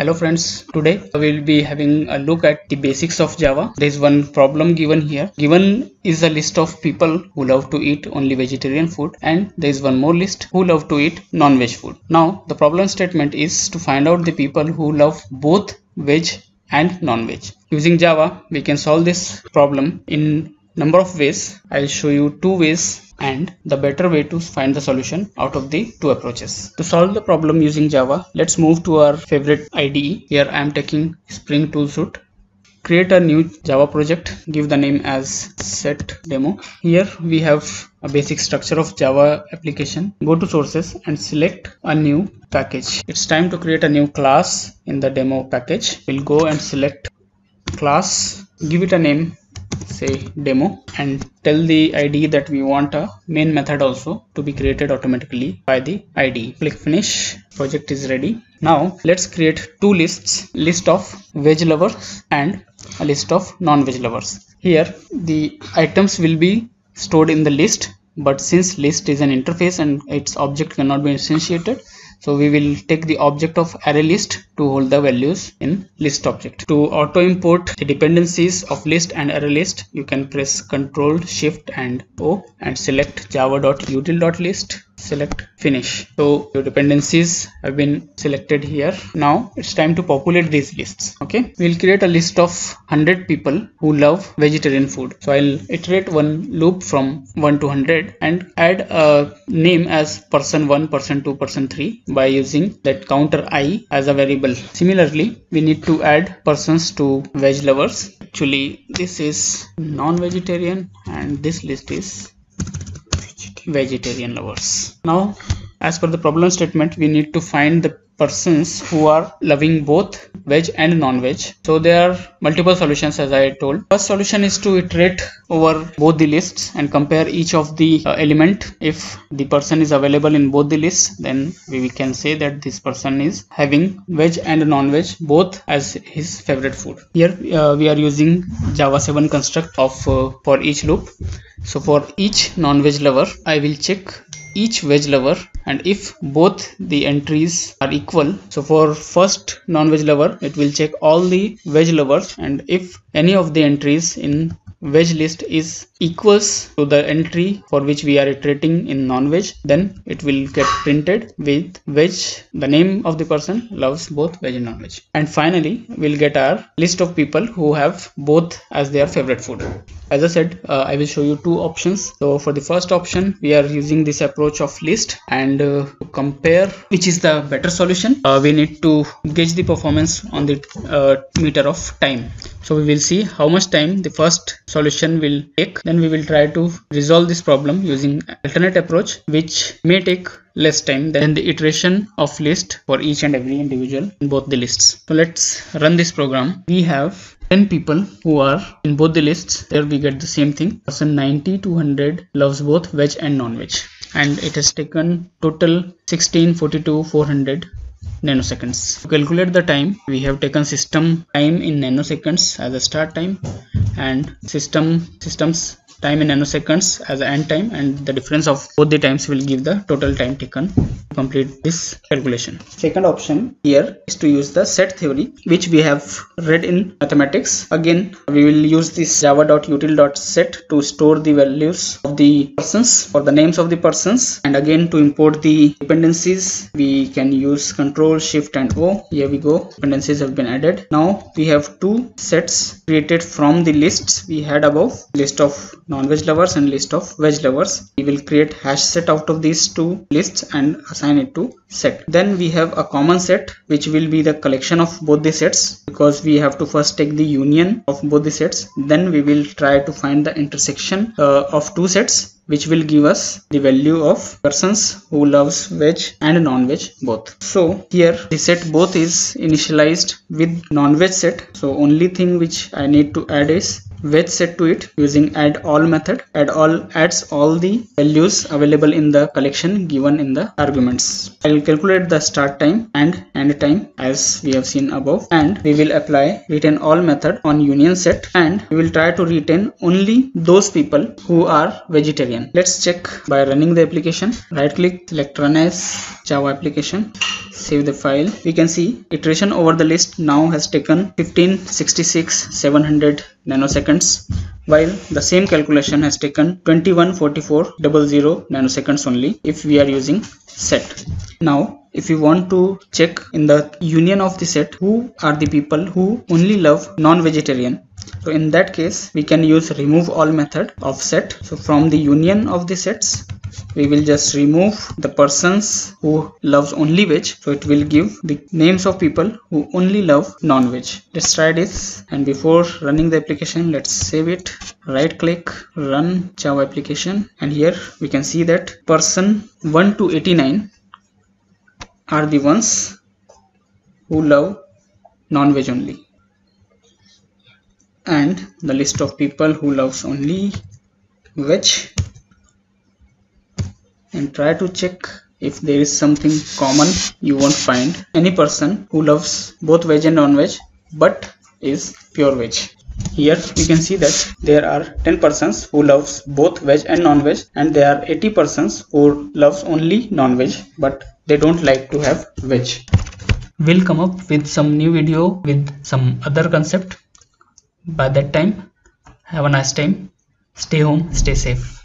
Hello friends, today we will be having a look at the basics of Java. There is one problem given here. Given is a list of people who love to eat only vegetarian food, and there is one more list who love to eat non-veg food. Now the problem statement is to find out the people who love both veg and non-veg. Using Java we can solve this problem in number of ways. I'll show you two ways and the better way to find the solution out of the two approaches. To solve the problem using Java, let's move to our favorite IDE. Here I am taking Spring Toolsuite. Create a new Java project, give the name as set demo. Here we have a basic structure of Java application. Go to sources and select a new package. It's time to create a new class in the demo package. We'll go and select class, give it a name, say demo, and tell the IDE that we want a main method also to be created automatically by the IDE. Click finish. Project is ready. Now let's create two lists, list of veg lovers and a list of non-veg lovers. Here the items will be stored in the list, but since list is an interface and its object cannot be instantiated, so we will take the object of array list to hold the values in list object. To auto import the dependencies of list and array list, you can press Ctrl Shift and O and select java.util.list. Select finish. So your dependencies have been selected here. Now it's time to populate these lists. Okay, we'll create a list of 100 people who love vegetarian food. So I'll iterate one loop from 1 to 100 and add a name as person 1, person 2, person 3 by using that counter I as a variable. Similarly, we need to add persons to veg lovers. Actually, this is non-vegetarian and this list is vegetarian lovers. Now as per the problem statement, we need to find the persons who are loving both veg and non-veg. So there are multiple solutions, as I told. First solution is to iterate over both the lists and compare each of the element. If the person is available in both the lists, then we can say that this person is having veg and non-veg both as his favorite food. Here we are using Java 7 construct of for each loop. So for each non-veg lover, I will check each veg lover, and if both the entries are equal, so for first non-veg lover it will check all the veg lovers, and if any of the entries in veg list is equals to the entry for which we are iterating in non-veg, then it will get printed with veg. The name of the person loves both veg and non-veg. And finally we'll get our list of people who have both as their favorite food. As I said, I will show you two options. So for the first option, we are using this approach of list, and to compare which is the better solution, we need to gauge the performance on the meter of time. So we will see how much time the first solution will take. Then we will try to resolve this problem using alternate approach, which may take less time than the iteration of list for each and every individual in both the lists. So let's run this program. We have 10 people who are in both the lists. There we get the same thing. Person 90 to 100 loves both veg and non-veg, and it has taken total 1642 400 nanoseconds. To calculate the time, we have taken system time in nanoseconds as a start time and systems time in nanoseconds as an end time, and the difference of both the times will give the total time taken to complete this calculation. Second option here is to use the set theory, which we have read in mathematics. Again, we will use this java.util.set to store the values of the persons or the names of the persons, and again to import the dependencies we can use Ctrl Shift and O. Here we go, dependencies have been added. Now we have two sets created from the lists we had above, list of non-veg lovers and list of veg lovers. We will create hash set out of these two lists and assign it to set. Then we have a common set, which will be the collection of both the sets, because we have to first take the union of both the sets. Then we will try to find the intersection of two sets, which will give us the value of persons who loves veg and non-veg both. So here the set both is initialized with non-veg set. So only thing which I need to add is veg set to it using add all method. Add all adds all the values available in the collection given in the arguments. I will calculate the start time and end time as we have seen above, and we will apply retain all method on union set, and we will try to retain only those people who are vegetarian. Let's check by running the application. Right click, select run as Java application, save the file, we can see iteration over the list now has taken 1566,700 nanoseconds, while the same calculation has taken 2144,000 nanoseconds only if we are using set. Now if you want to check in the union of the set who are the people who only love non-vegetarian, so in that case we can use remove all method of set. So from the union of the sets we will just remove the persons who loves only veg, so it will give the names of people who only love non-veg. Let's try this, and before running the application let's save it, right click, run Java application, and here we can see that person 1 to 89 are the ones who love non-veg only, and the list of people who loves only veg, and try to check if there is something common. You won't find any person who loves both veg and non-veg but is pure veg. Here we can see that there are 10 persons who loves both veg and non-veg, and there are 80 persons who loves only non-veg but they don't like to have veg. We'll come up with some new video with some other concept. By that time, have a nice time. Stay home, stay safe.